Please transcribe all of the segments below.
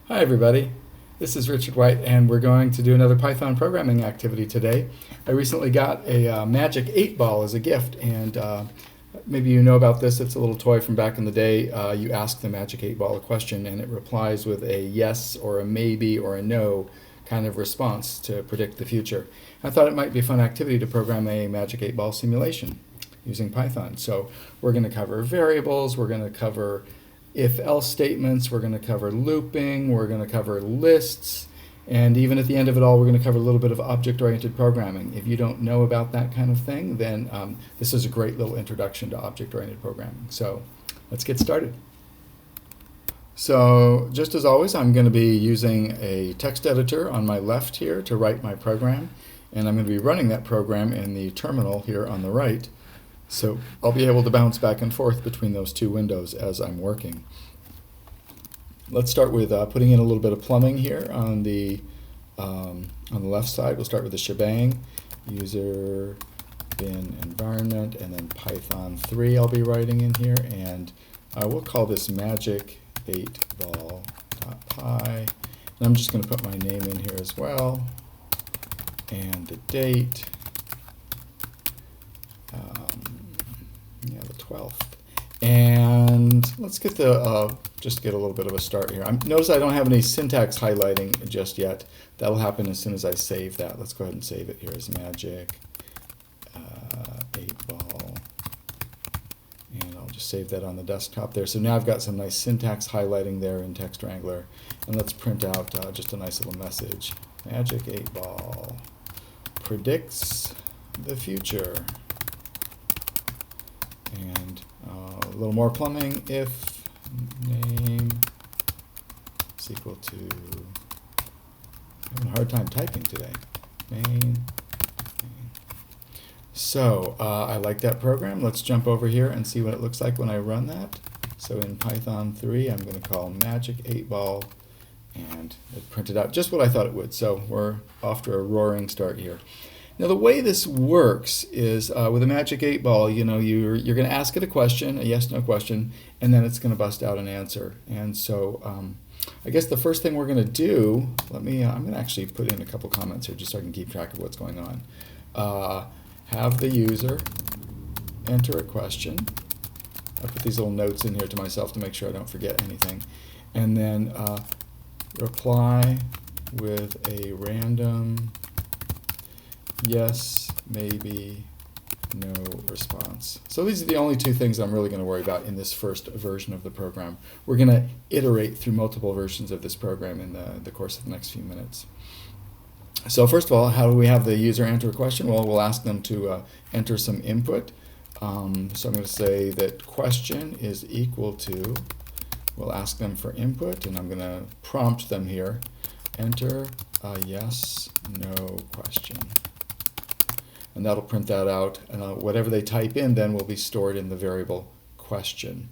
Hi everybody, this is Richard White and we're going to do another Python programming activity today. I recently got a Magic 8 Ball as a gift, and maybe you know about this. It's a little toy from back in the day. You ask the Magic 8 Ball a question and it replies with a yes or a maybe or a no kind of response to predict the future. I thought it might be a fun activity to program a Magic 8 Ball simulation using Python. So we're going to cover variables, we're going to cover if-else statements, we're going to cover looping, we're going to cover lists, and even at the end of it all, we're going to cover a little bit of object-oriented programming. If you don't know about that kind of thing, then this is a great little introduction to object-oriented programming. So let's get started. So just as always, I'm going to be using a text editor on my left here to write my program, and I'm going to be running that program in the terminal here on the right. So I'll be able to bounce back and forth between those two windows as I'm working. Let's start with putting in a little bit of plumbing here on the left side. We'll start with the shebang, user bin environment, and then Python 3 I'll be writing in here, and we'll call this magic 8ball.py. And I'm just going to put my name in here as well, and the date. The 12th. And let's get the just get a little bit of a start here. Notice I don't have any syntax highlighting just yet. That'll happen as soon as I save that. Let's go ahead and save it here as magic 8 ball. And I'll just save that on the desktop there. So now I've got some nice syntax highlighting there in Text Wrangler. And let's print out just a nice little message. Magic 8 ball predicts the future. And a little more plumbing. If name is equal to, I'm having a hard time typing today, main. So I like that program. Let's jump over here and see what it looks like when I run that. So in Python 3 I'm going to call magic 8 ball, and it printed out just what I thought it would. So we're off to a roaring start here. Now the way this works is with a magic 8 ball, you're going to ask it a question, a yes/no question, and then it's going to bust out an answer. And so I guess the first thing we're going to do, I'm going to actually put in a couple comments here just so I can keep track of what's going on. Have the user enter a question. I put these little notes in here to myself to make sure I don't forget anything. And then reply with a random yes, maybe, no response. So these are the only two things I'm really going to worry about in this first version of the program. We're going to iterate through multiple versions of this program in the course of the next few minutes. So first of all, how do we have the user enter a question? Well, we'll ask them to enter some input. So I'm going to say that question is equal to, we'll ask them for input, and I'm going to prompt them here, enter a yes, no question. And that'll print that out, and whatever they type in then will be stored in the variable question.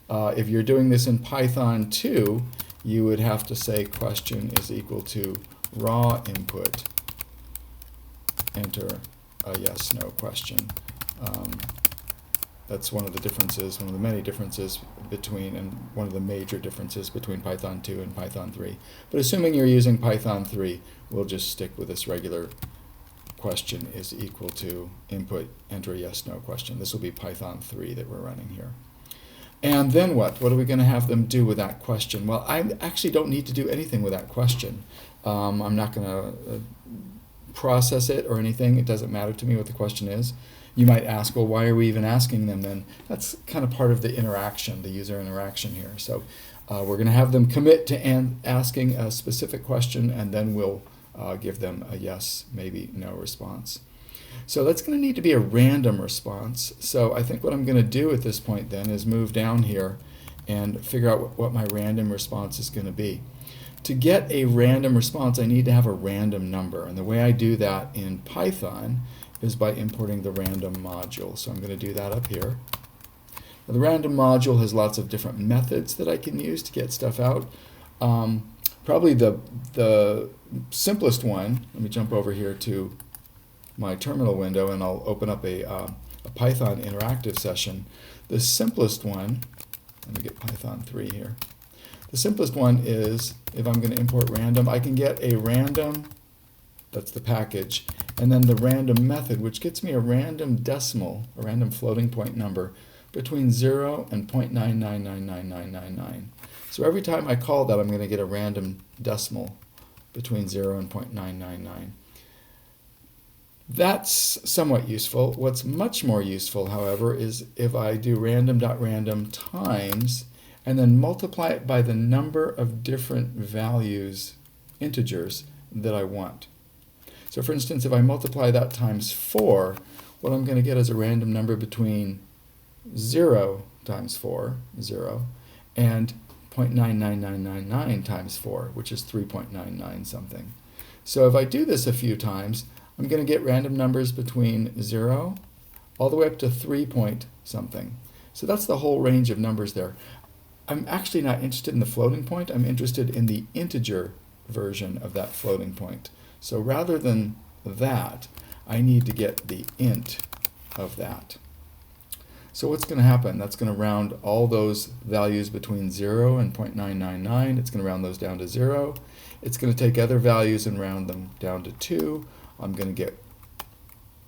If you're doing this in Python 2, you would have to say question is equal to raw input, enter a yes, no question. That's one of the differences, one of the many differences between, and one of the major differences between Python 2 and Python 3. But assuming you're using Python 3, we'll just stick with this regular question is equal to input, enter a yes, no question. This will be Python 3 that we're running here. And then what? What are we going to have them do with that question? Well, I actually don't need to do anything with that question. I'm not going to process it or anything. It doesn't matter to me what the question is. You might ask, well, why are we even asking them then? That's kind of part of the interaction, the user interaction here. So we're going to have them commit to asking a specific question, and then we'll give them a yes, maybe, no response. So that's going to need to be a random response. So I think what I'm going to do at this point then is move down here and figure out what my random response is going to be. To get a random response, I need to have a random number. And the way I do that in Python is by importing the random module. So I'm going to do that up here. Now, the random module has lots of different methods that I can use to get stuff out. Probably the simplest one, let me jump over here to my terminal window and I'll open up a Python interactive session. The simplest one, let me get Python 3 here. The simplest one is, if I'm going to import random, I can get a random, that's the package, and then the random method, which gets me a random decimal, a random floating point number, between 0 and 0.9999999. So every time I call that, I'm going to get a random decimal between 0 and 0.999. That's somewhat useful. What's much more useful, however, is if I do random.random times and then multiply it by the number of different values, integers, that I want. So for instance, if I multiply that times 4, what I'm going to get is a random number between 0 times 4, 0, and 0.99999 times 4, which is 3.99 something. So if I do this a few times, I'm going to get random numbers between 0 all the way up to 3 point something. So that's the whole range of numbers there. I'm actually not interested in the floating point. I'm interested in the integer version of that floating point. So rather than that, I need to get the int of that. So what's going to happen? That's going to round all those values between 0 and 0.999. It's going to round those down to 0. It's going to take other values and round them down to 2. I'm going to get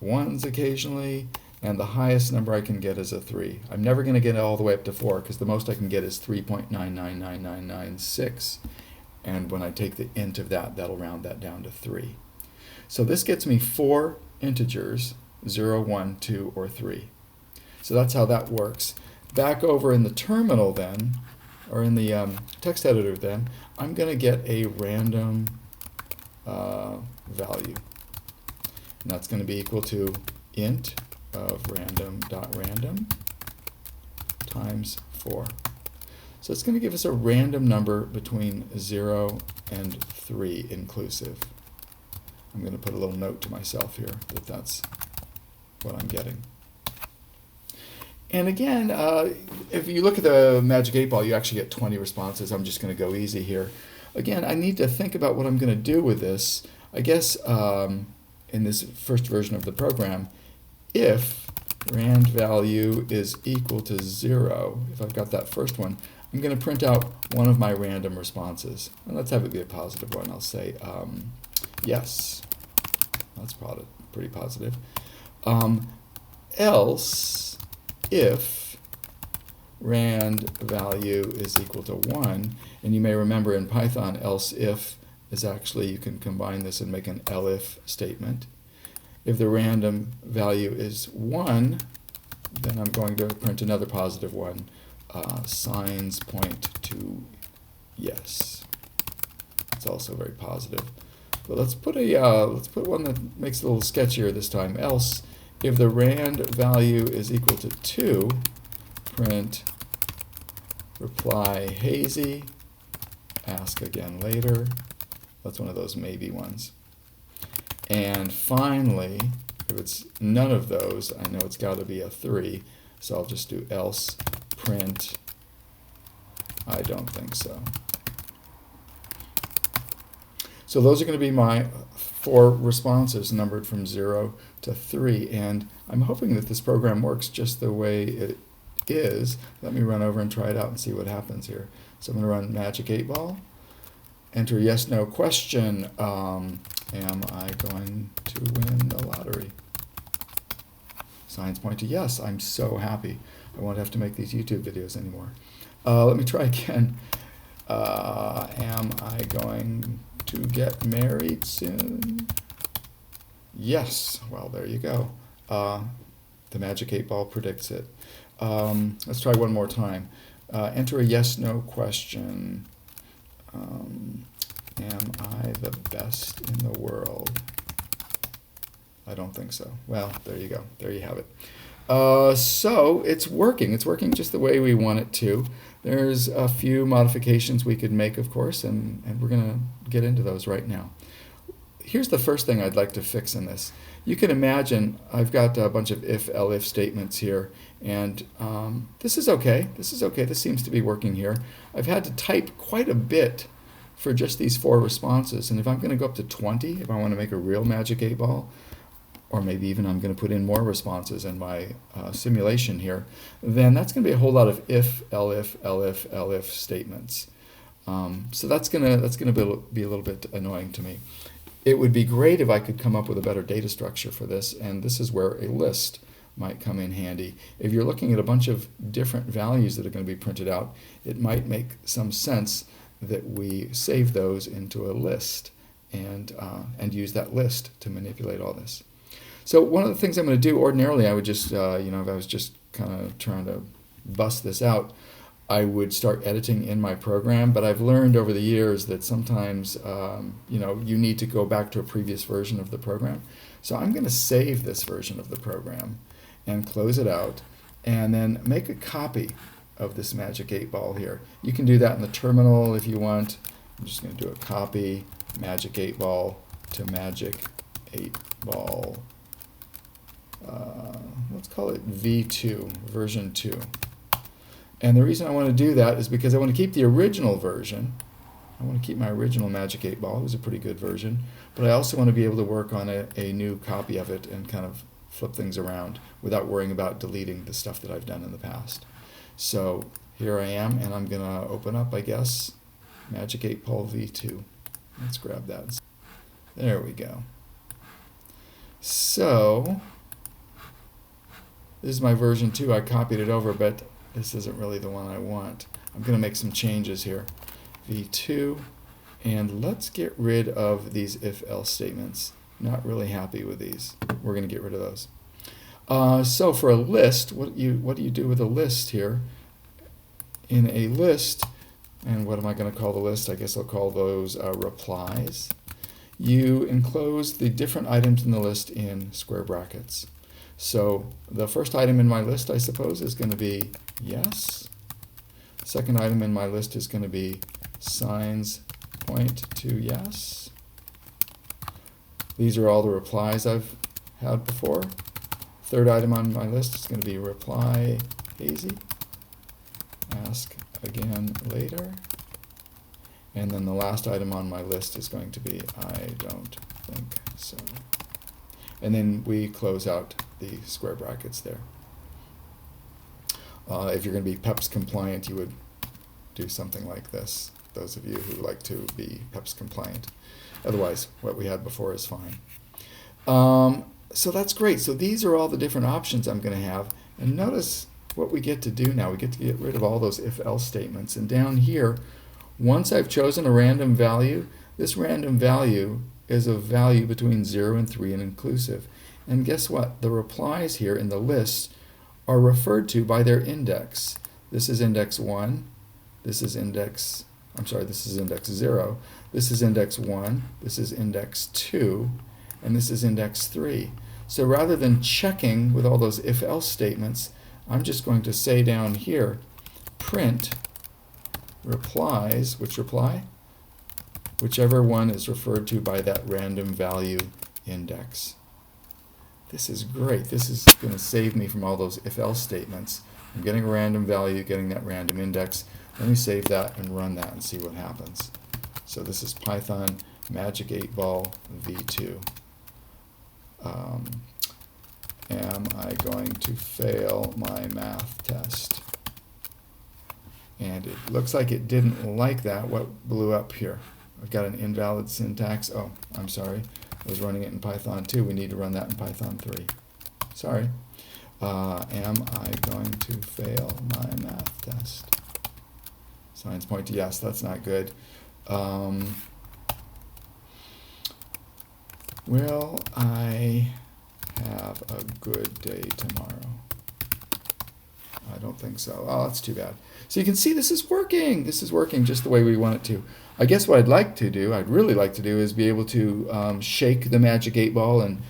1s occasionally, and the highest number I can get is a 3. I'm never going to get it all the way up to 4, because the most I can get is 3.9999996. And when I take the int of that, that'll round that down to 3. So this gets me 4 integers, 0, 1, 2, or 3. So that's how that works. Back over in the terminal then, or in the text editor then, I'm going to get a random value. And that's going to be equal to int of random.random times 4. So it's going to give us a random number between 0 and 3 inclusive. I'm going to put a little note to myself here that that's what I'm getting. And again, if you look at the Magic 8 Ball, you actually get 20 responses. I'm just going to go easy here. Again, I need to think about what I'm going to do with this. I guess in this first version of the program, if rand value is equal to 0, if I've got that first one, I'm going to print out one of my random responses. And let's have it be a positive one. I'll say yes. That's pretty positive. Else, if rand value is equal to 1, and you may remember in Python, else if is actually, you can combine this and make an elif statement. If the random value is 1, then I'm going to print another positive one. Signs point to yes. It's also very positive. But let's put one that makes it a little sketchier this time. Else, if the rand value is equal to 2, print reply hazy, ask again later. That's one of those maybe ones. And finally, if it's none of those, I know it's got to be a 3, so I'll just do else print I don't think so. So those are going to be my 4 responses numbered from 0 to 3, and I'm hoping that this program works just the way it is. Let me run over and try it out and see what happens here. So I'm going to run Magic 8 Ball, enter yes, no question. Am I going to win the lottery? Signs point to yes. I'm so happy. I won't have to make these YouTube videos anymore. Let me try again. Am I going to get married soon? Yes. Well, there you go. The Magic 8 Ball predicts it. Let's try one more time. Enter a yes, no question. Am I the best in the world? I don't think so. Well, there you go. There you have it. So it's working. It's working just the way we want it to. There's a few modifications we could make, of course, and we're going to get into those right now. Here's the first thing I'd like to fix in this. You can imagine I've got a bunch of if, elif statements here, and this is okay. This is okay. This seems to be working here. I've had to type quite a bit for just these 4 responses, and if I'm going to go up to 20, if I want to make a real Magic 8 Ball, or maybe even I'm going to put in more responses in my simulation here, then that's going to be a whole lot of if, elif, elif, elif statements. So that's gonna be a little bit annoying to me. It would be great if I could come up with a better data structure for this, and this is where a list might come in handy. If you're looking at a bunch of different values that are going to be printed out, it might make some sense that we save those into a list and use that list to manipulate all this. So one of the things I'm going to do, ordinarily I would just, if I was just kind of trying to bust this out, I would start editing in my program, but I've learned over the years that sometimes, you need to go back to a previous version of the program. So I'm going to save this version of the program and close it out, and then make a copy of this magic 8-ball here. You can do that in the terminal if you want. I'm just going to do a copy magic 8-ball to magic 8-ball. Let's call it V2, version 2. And the reason I want to do that is because I want to keep the original version. I want to keep my original magic 8-ball. It was a pretty good version. But I also want to be able to work on a new copy of it and kind of flip things around without worrying about deleting the stuff that I've done in the past. So here I am, and I'm going to open up, I guess, magic 8-ball V2. Let's grab that. There we go. So this is my version 2. I copied it over, but this isn't really the one I want. I'm going to make some changes here. V2, and let's get rid of these if-else statements. Not really happy with these. We're going to get rid of those. So for a list, what do you do with a list here? In a list, and what am I going to call the list? I guess I'll call those replies. You enclose the different items in the list in square brackets. So the first item in my list, I suppose, is going to be yes. Second item in my list is going to be signs point to yes. These are all the replies I've had before. Third item on my list is going to be reply hazy. Ask again later. And then the last item on my list is going to be I don't think so. And then we close out the square brackets there. If you're going to be PEPS compliant, you would do something like this. Those of you who like to be PEPS compliant. Otherwise, what we had before is fine. So that's great. So these are all the different options I'm going to have. And notice what we get to do now. We get to get rid of all those if-else statements. And down here, once I've chosen a random value, this random value is a value between 0 and 3 and inclusive. And guess what? The replies here in the list are referred to by their index. This is index 1. This is index 0. This is index 1. This is index 2. And this is index 3. So rather than checking with all those if-else statements, I'm just going to say down here, print replies, which reply? Whichever one is referred to by that random value index. This is great. This is going to save me from all those if-else statements. I'm getting a random value, getting that random index. Let me save that and run that and see what happens. So this is Python Magic 8-Ball V2. Am I going to fail my math test? And it looks like it didn't like that. What blew up here? I've got an invalid syntax. Oh, I'm sorry. I was running it in Python 2. We need to run that in Python 3. Sorry. Am I going to fail my math test? Signs point to yes. That's not good. Will I have a good day tomorrow? I don't think so. Oh, that's too bad. So you can see this is working. This is working just the way we want it to. I guess what I'd really like to do is be able to shake the Magic 8-Ball and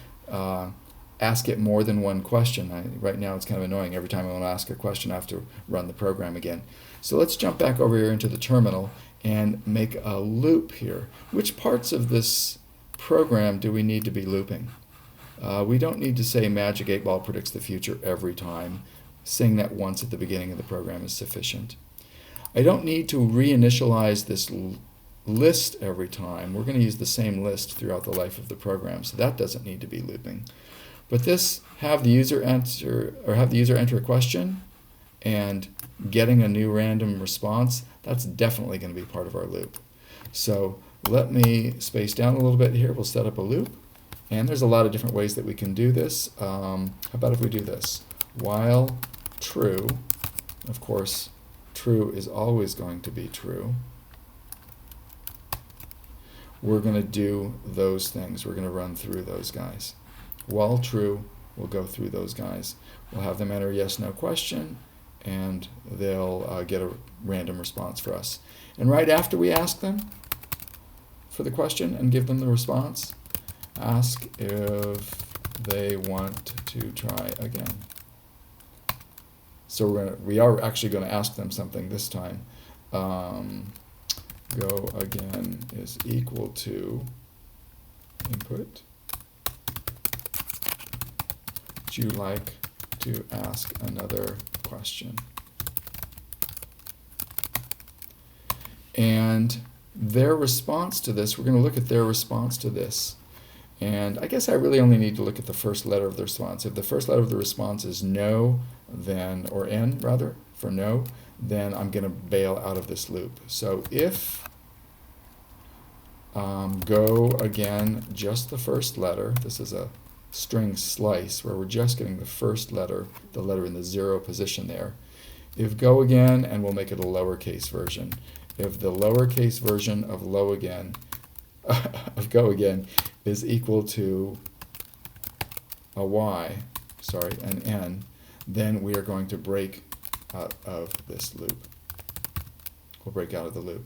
ask it more than one question. Right now it's kind of annoying. Every time I want to ask a question, I have to run the program again. So let's jump back over here into the terminal and make a loop here. Which parts of this program do we need to be looping? We don't need to say Magic 8-Ball predicts the future every time. Saying that once at the beginning of the program is sufficient. I don't need to reinitialize this list every time. We're going to use the same list throughout the life of the program, so that doesn't need to be looping. But this have the user enter a question and getting a new random response, That's definitely going to be part of our loop. So let me space down a little bit here. We'll set up a loop. And there's a lot of different ways that we can do this. How about if we do this? While true, of course, true is always going to be true. We're going to do those things. We're going to run through those guys. While true, we'll go through those guys. We'll have them enter a yes/no question, and they'll get a random response for us. And right after we ask them for the question and give them the response, ask if they want to try again. So we are actually going to ask them something this time. Go again is equal to input. Would you like to ask another question? And their response to this, we're going to look at their response to this. And I guess I really only need to look at the first letter of the response. If the first letter of the response is no, then, or N rather, for no, then I'm going to bail out of this loop. So if go again, just the first letter, this is a string slice where we're just getting the first letter, the letter in the 0 position there. If go again, and we'll make it a lowercase version. If the lowercase version of low again, of go again, is equal to a y, sorry, an n, then we are going to break out of this loop. We'll break out of the loop.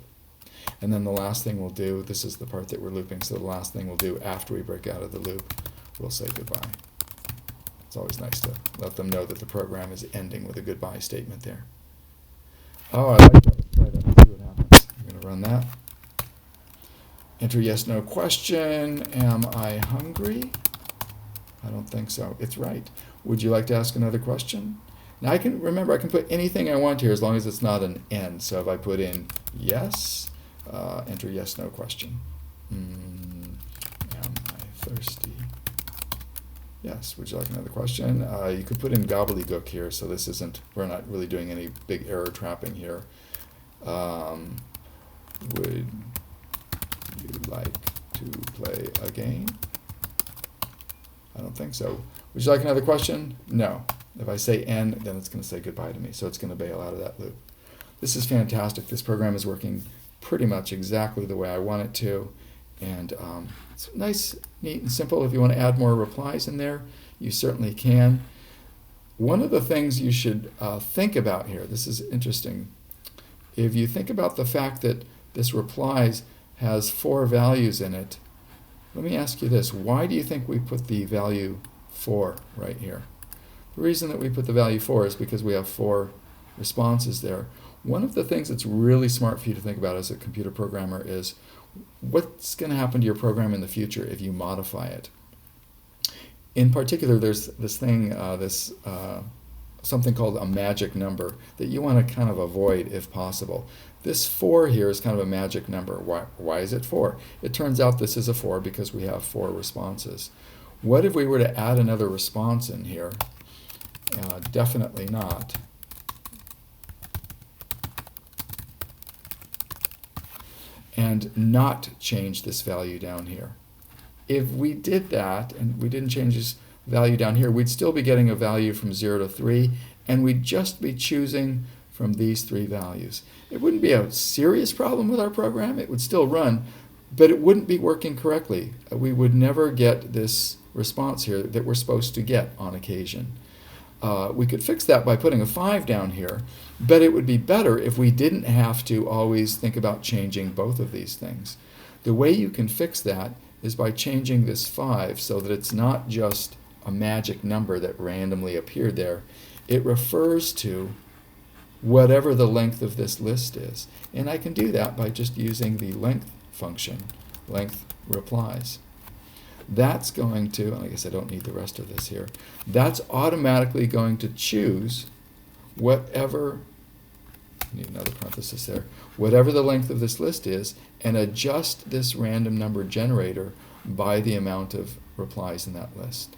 And then the last thing we'll do, this is the part that we're looping, so the last thing we'll do after we break out of the loop, we'll say goodbye. It's always nice to let them know that the program is ending with a goodbye statement there. Oh, I like that. Let's try that and see what happens. I'm going to run that. Enter yes/no question. Am I hungry? I don't think so. It's right. Would you like to ask another question? Now I can put anything I want here as long as it's not an N. So if I put in yes, enter yes/no question. Am I thirsty? Yes. Would you like another question? You could put in gobbledygook here, so this isn't, we're not really doing any big error trapping here. Would you like to play a game? I don't think so. Would you like another question? No. If I say N, then it's going to say goodbye to me, so it's going to bail out of that loop. This is fantastic. This program is working pretty much exactly the way I want it to, and it's nice, neat, and simple. If you want to add more replies in there, you certainly can. One of the things you should think about here, this is interesting, if you think about the fact that this replies has 4 values in it, let me ask you this. Why do you think we put the value 4 right here? The reason that we put the value 4 is because we have 4 responses there. One of the things that's really smart for you to think about as a computer programmer is what's going to happen to your program in the future if you modify it. In particular, there's this thing, something called a magic number that you want to kind of avoid if possible. This 4 here is kind of a magic number. Why is it 4? It turns out this is a 4 because we have 4 responses. What if we were to add another response in here? Definitely not. And not change this value down here. If we did that and we didn't change this value down here, we'd still be getting a value from 0 to 3, and we'd just be choosing from these 3 values. It wouldn't be a serious problem with our program. It would still run, but it wouldn't be working correctly. We would never get this response here that we're supposed to get on occasion. We could fix that by putting a 5 down here, but it would be better if we didn't have to always think about changing both of these things. The way you can fix that is by changing this 5 so that it's not just a magic number that randomly appeared there. It refers to whatever the length of this list is. And I can do that by just using the length function, length replies. That's going to, and I guess I don't need the rest of this here, that's automatically going to choose whatever, I need another parenthesis there, whatever the length of this list is, and adjust this random number generator by the amount of replies in that list.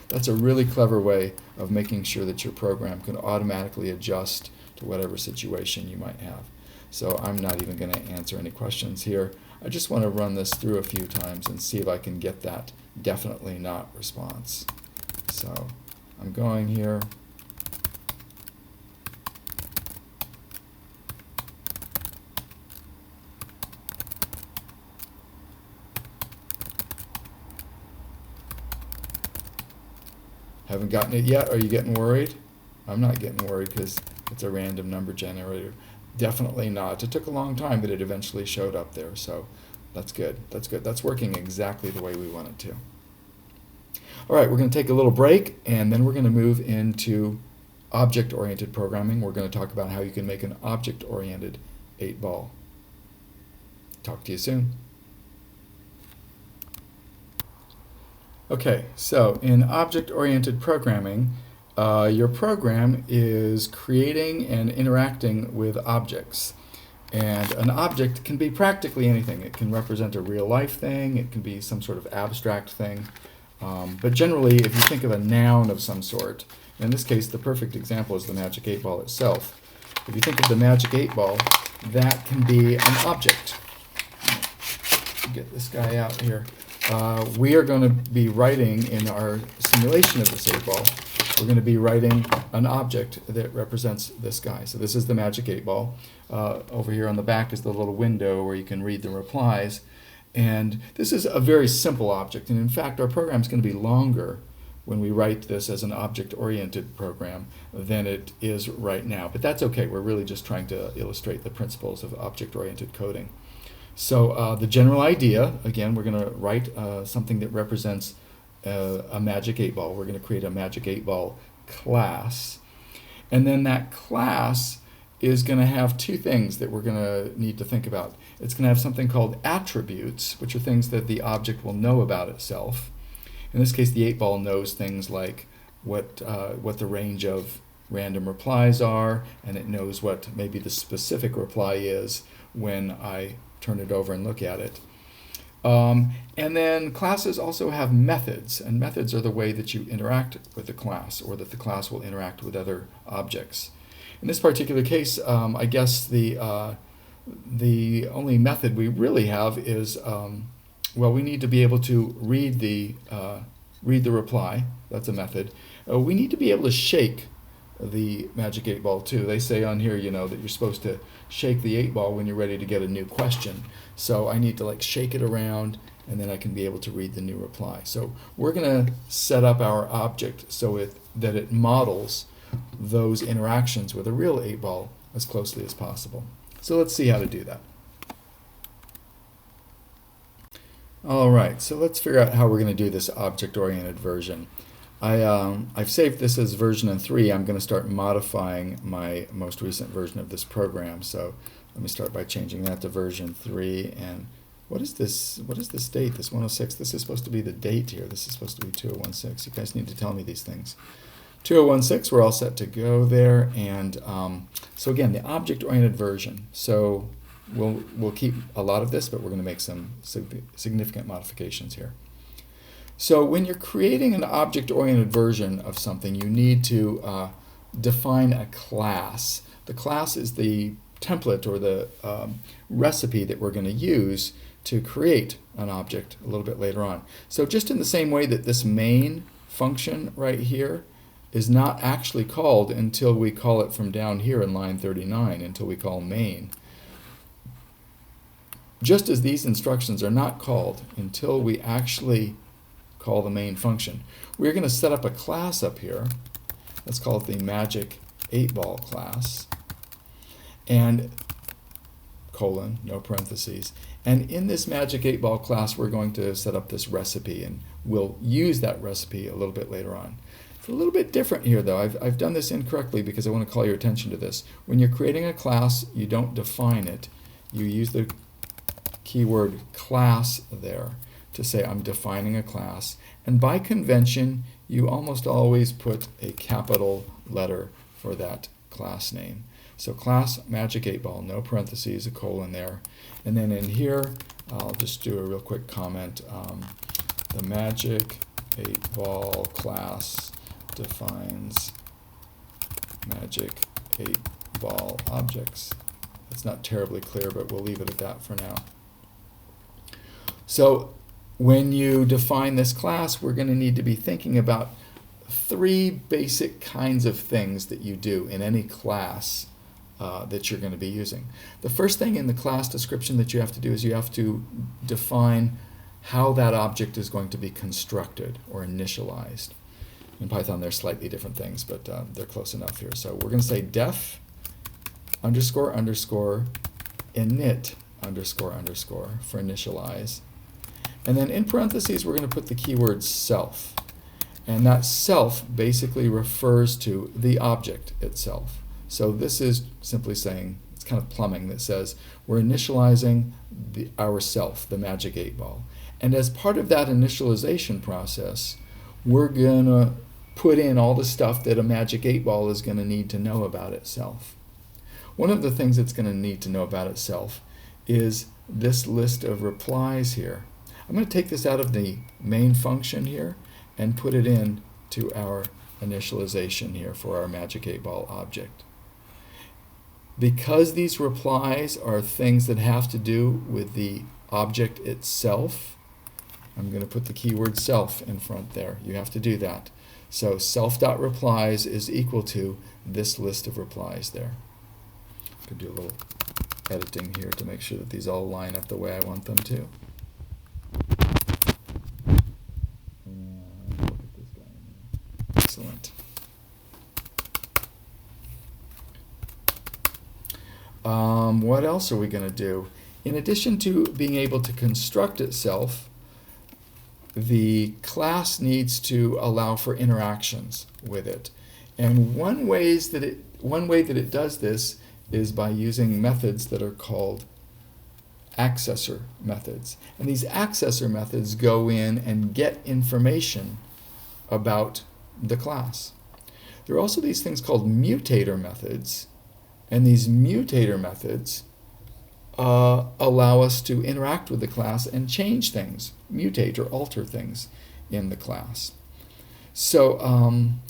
That's a really clever way of making sure that your program can automatically adjust to whatever situation you might have. so I'm not even going to answer any questions here. I just want to run this through a few times and see if I can get that definitely not response. So I'm going here. Haven't gotten it yet? Are you getting worried? I'm not getting worried because it's a random number generator. Definitely not. It took a long time, but it eventually showed up there, so that's good. That's good. That's working exactly the way we want it to. All right, we're going to take a little break, and then we're going to move into object-oriented programming. We're going to talk about how you can make an object-oriented 8-ball. Talk to you soon. Okay, so in object-oriented programming, your program is creating and interacting with objects. And an object can be practically anything. It can represent a real-life thing. It can be some sort of abstract thing. But generally, if you think of a noun of some sort, in this case, the perfect example is the magic 8-ball itself. If you think of the magic 8-ball, that can be an object. Get this guy out here. We are going to be writing in our simulation of this 8-ball, we're going to be writing an object that represents this guy. So this is the magic 8-ball. Over here on the back is the little window where you can read the replies. And this is a very simple object. And in fact, our program is going to be longer when we write this as an object-oriented program than it is right now. But that's okay. We're really just trying to illustrate the principles of object-oriented coding. So the general idea, again, we're going to write something that represents a magic 8-ball. We're going to create a magic 8-ball class. And then that class is going to have two things that we're going to need to think about. It's going to have something called attributes, which are things that the object will know about itself. In this case, the 8-ball knows things like what the range of random replies are, and it knows what maybe the specific reply is when I turn it over and look at it. And then classes also have methods, and methods are the way that you interact with the class, or that the class will interact with other objects. In this particular case, I guess the only method we really have is, well, we need to be able to read the reply. That's a method. We need to be able to shake the magic 8-ball too. They say on here, you know, that you're supposed to shake the 8-ball when you're ready to get a new question. So I need to like shake it around, and then I can be able to read the new reply. So we're going to set up our object so that it models those interactions with a real 8-ball as closely as possible. So let's see how to do that. All right, so let's figure out how we're going to do this object-oriented version. I've saved this as version 3. I'm going to start modifying my most recent version of this program. So let me start by changing that to version 3. And what is this? What is this date? This 106. This is supposed to be the date here. This is supposed to be 2016. You guys need to tell me these things. 2016. We're all set to go there. And so again, the object-oriented version. So we'll keep a lot of this, but we're going to make some significant modifications here. So when you're creating an object-oriented version of something, you need to define a class. The class is the template or the recipe that we're going to use to create an object a little bit later on. So just in the same way that this main function right here is not actually called until we call it from down here in line 39, until we call main. Just as these instructions are not called until we actually call the main function, we're going to set up a class up here. Let's call it the magic 8-ball class, and colon, no parentheses. And in this magic 8-ball class, we're going to set up this recipe, and we'll use that recipe a little bit later on. It's a little bit different here, though. I've done this incorrectly because I want to call your attention to this. When you're creating a class, you don't define it. You use the keyword class there to say I'm defining a class, and by convention you almost always put a capital letter for that class name. So class magic 8-ball, no parentheses, a colon there, and then in here I'll just do a real quick comment. The magic 8-ball class defines magic 8-ball objects. It's not terribly clear, but we'll leave it at that for now. So when you define this class, we're going to need to be thinking about three basic kinds of things that you do in any class that you're going to be using. The first thing in the class description that you have to do is you have to define how that object is going to be constructed or initialized. In Python, they're slightly different things, but they're close enough here. So we're going to say def underscore underscore init underscore underscore for initialize. And then in parentheses, we're going to put the keyword self. And that self basically refers to the object itself. So this is simply saying, it's kind of plumbing that says, we're initializing our self, the magic 8-ball. And as part of that initialization process, we're going to put in all the stuff that a magic 8-ball is going to need to know about itself. One of the things it's going to need to know about itself is this list of replies here. I'm going to take this out of the main function here and put it in to our initialization here for our magic 8-ball object. Because these replies are things that have to do with the object itself, I'm going to put the keyword self in front there. You have to do that. So self.replies is equal to this list of replies there. I could do a little editing here to make sure that these all line up the way I want them to. And look at this guy. Excellent. What else are we going to do? In addition to being able to construct itself, the class needs to allow for interactions with it. And one way that it does this is by using methods that are called accessor methods. And these accessor methods go in and get information about the class. There are also these things called mutator methods, and these mutator methods allow us to interact with the class and change things, mutate or alter things in the class. So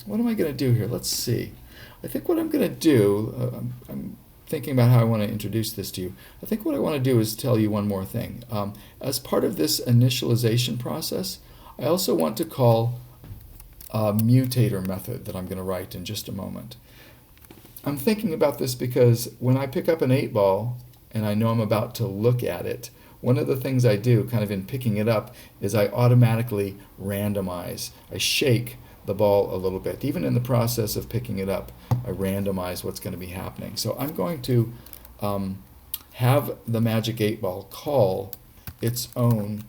what am I going to do here? Let's see. I think what I'm going to do, I'm thinking about how I want to introduce this to you. I think what I want to do is tell you one more thing. As part of this initialization process, I also want to call a mutator method that I'm going to write in just a moment. I'm thinking about this because when I pick up an 8-ball and I know I'm about to look at it, one of the things I do kind of in picking it up is I automatically randomize. I shake the ball a little bit. Even in the process of picking it up, I randomize what's going to be happening. So I'm going to have the magic 8-ball call its own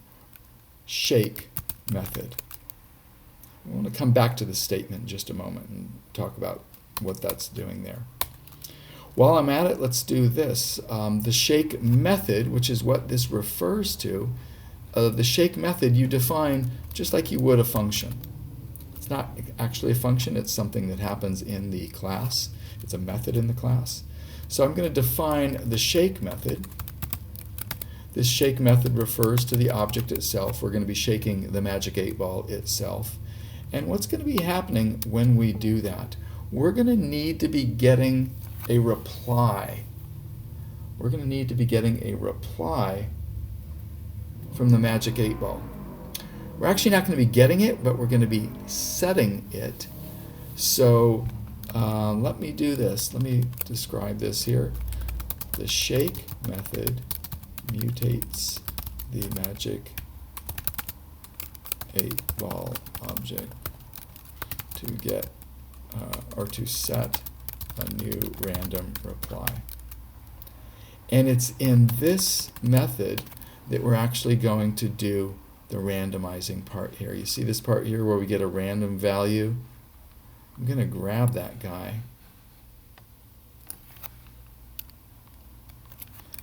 shake method. I want to come back to this statement in just a moment and talk about what that's doing there. While I'm at it, let's do this. The shake method, which is what this refers to, the shake method you define just like you would a function. It's not actually a function, it's something that happens in the class. It's a method in the class. So I'm going to define the shake method. This shake method refers to the object itself. We're going to be shaking the magic 8-ball itself. And what's going to be happening when we do that? We're going to need to be getting a reply. We're going to need to be getting a reply from the magic 8-ball. We're actually not going to be getting it, but we're going to be setting it. So let me do this. Let me describe this here. The shake method mutates the magic 8-ball object to get or to set a new random reply. And it's in this method that we're actually going to do the randomizing part here. You see this part here where we get a random value? I'm going to grab that guy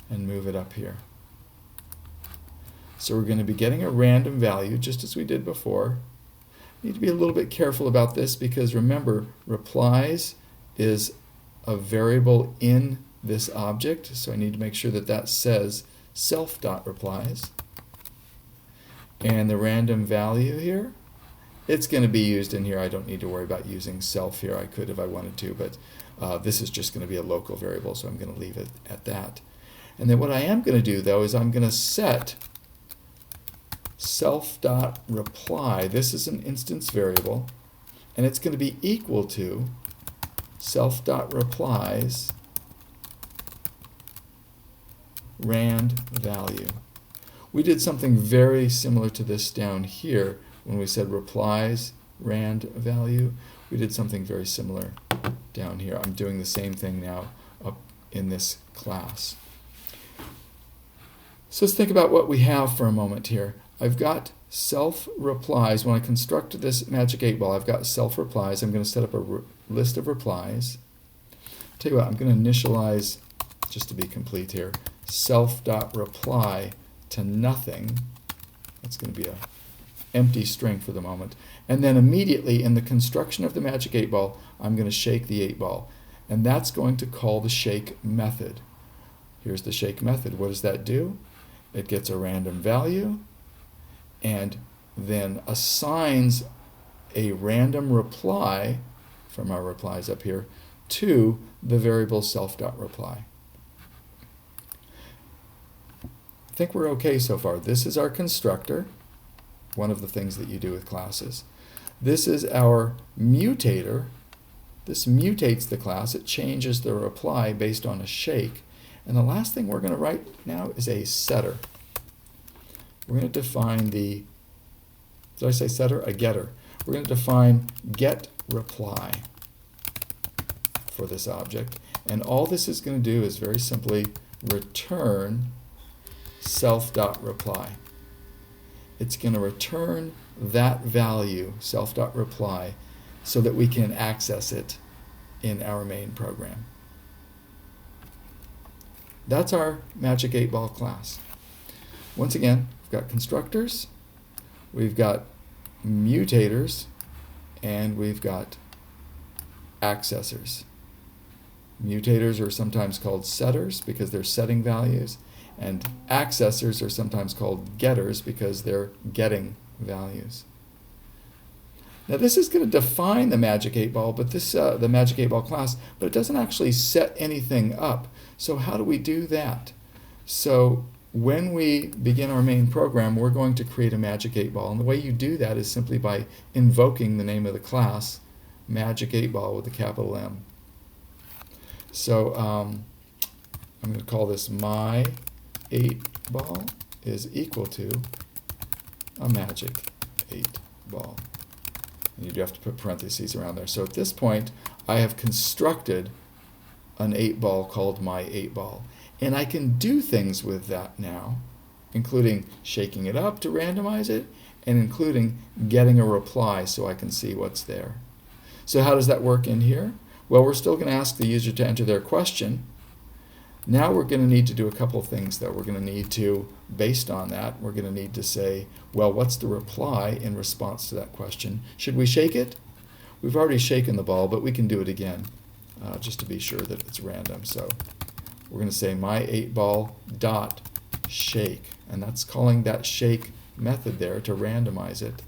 and move it up here. So we're going to be getting a random value just as we did before. Need to be a little bit careful about this because remember, replies is a variable in this object, so I need to make sure that that says self.replies. And the random value here It's going to be used in here. I don't need to worry about using self here. I could if I wanted to, but this is just going to be a local variable, so I'm going to leave it at that. And then what I am going to do, though, is I'm going to set self.reply. This is an instance variable, and it's going to be equal to self.replies rand value. We did something very similar to this down here when we said replies rand value. We did something very similar down here. I'm doing the same thing now up in this class. So let's think about what we have for a moment here. I've got self replies. When I construct this magic 8-ball, I've got self replies. I'm going to set up a list of replies. Tell you what, I'm going to initialize, just to be complete here, self.reply to nothing. That's going to be an empty string for the moment. And then immediately in the construction of the magic 8-ball, I'm going to shake the 8-ball. And that's going to call the shake method. Here's the shake method. What does that do? It gets a random value and then assigns a random reply from our replies up here to the variable self.reply. I think we're okay so far. This is our constructor, one of the things that you do with classes. This is our mutator. This mutates the class. It changes the reply based on a shake. And the last thing we're going to write now is a setter. We're going to define the, did I say setter? A getter. We're going to define get reply for this object. And all this is going to do is very simply return self.reply. It's going to return that value, self.reply, so that we can access it in our main program. That's our magic 8-ball class. Once again, we've got constructors, we've got mutators, and we've got accessors. Mutators are sometimes called setters because they're setting values, and accessors are sometimes called getters because they're getting values. Now this is going to define the magic 8-ball, but this the magic 8-ball class, but it doesn't actually set anything up. So how do we do that? So when we begin our main program, we're going to create a magic 8-ball, and the way you do that is simply by invoking the name of the class, magic 8-ball with a capital M. So I'm going to call this my 8-ball is equal to a magic 8-ball. And you do have to put parentheses around there. So at this point, I have constructed an 8-ball called my 8-ball. And I can do things with that now, including shaking it up to randomize it, and including getting a reply so I can see what's there. So how does that work in here? Well, we're still going to ask the user to enter their question. Now we're going to need to do a couple of things though. We're going to need to, based on that, we're going to need to say, well, what's the reply in response to that question? Should we shake it? We've already shaken the ball, but we can do it again just to be sure that it's random. So we're going to say my 8-ball dot shake, and that's calling that shake method there to randomize it.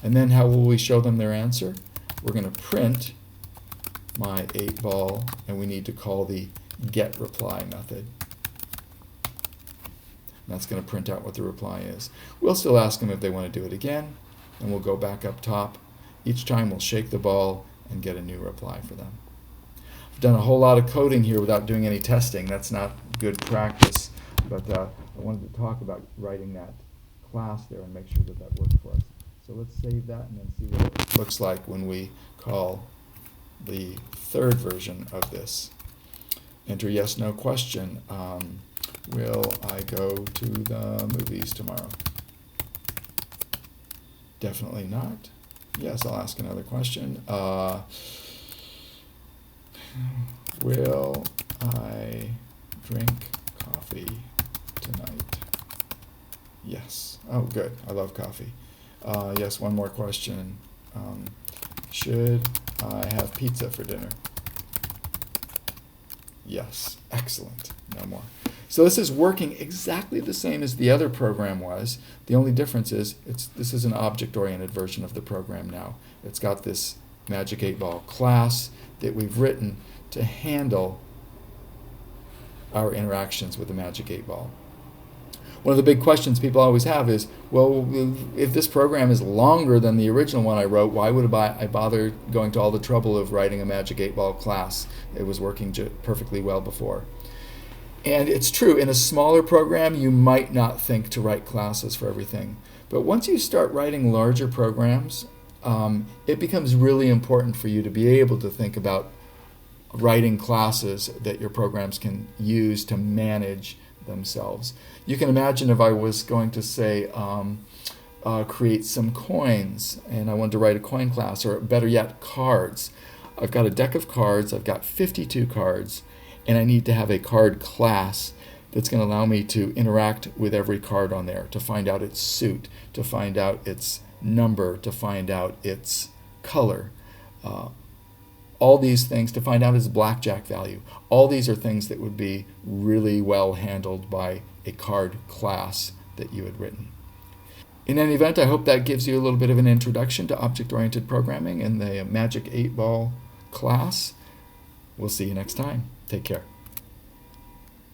And then how will we show them their answer? We're going to print my 8-ball, and we need to call the get reply method. And that's going to print out what the reply is. We'll still ask them if they want to do it again, and we'll go back up top. Each time we'll shake the ball and get a new reply for them. I've done a whole lot of coding here without doing any testing. That's not good practice, but I wanted to talk about writing that class there and make sure that that worked for us. So let's save that and then see what it looks like when we call the third version of this. Enter yes, no question. Will I go to the movies tomorrow? Definitely not. Yes, I'll ask another question. Will I drink coffee tonight? Yes. Oh, good. I love coffee. Yes, one more question. Should I have pizza for dinner? Yes. Excellent. No more. So this is working exactly the same as the other program was. The only difference is this is an object-oriented version of the program now. It's got this Magic 8-Ball class that we've written to handle our interactions with the Magic 8-Ball. One of the big questions people always have is, well, if this program is longer than the original one I wrote, why would I bother going to all the trouble of writing a Magic 8-Ball class? It was working perfectly well before. And it's true, in a smaller program, you might not think to write classes for everything. But once you start writing larger programs, it becomes really important for you to be able to think about writing classes that your programs can use to manage themselves. You can imagine if I was going to say, create some coins, and I wanted to write a coin class, or better yet, cards. I've got a deck of cards, I've got 52 cards, and I need to have a card class that's going to allow me to interact with every card on there, to find out its suit, to find out its number, to find out its color. All these things, to find out its blackjack value. All these are things that would be really well handled by a card class that you had written. In any event, I hope that gives you a little bit of an introduction to object-oriented programming in the Magic 8-Ball class. We'll see you next time. Take care.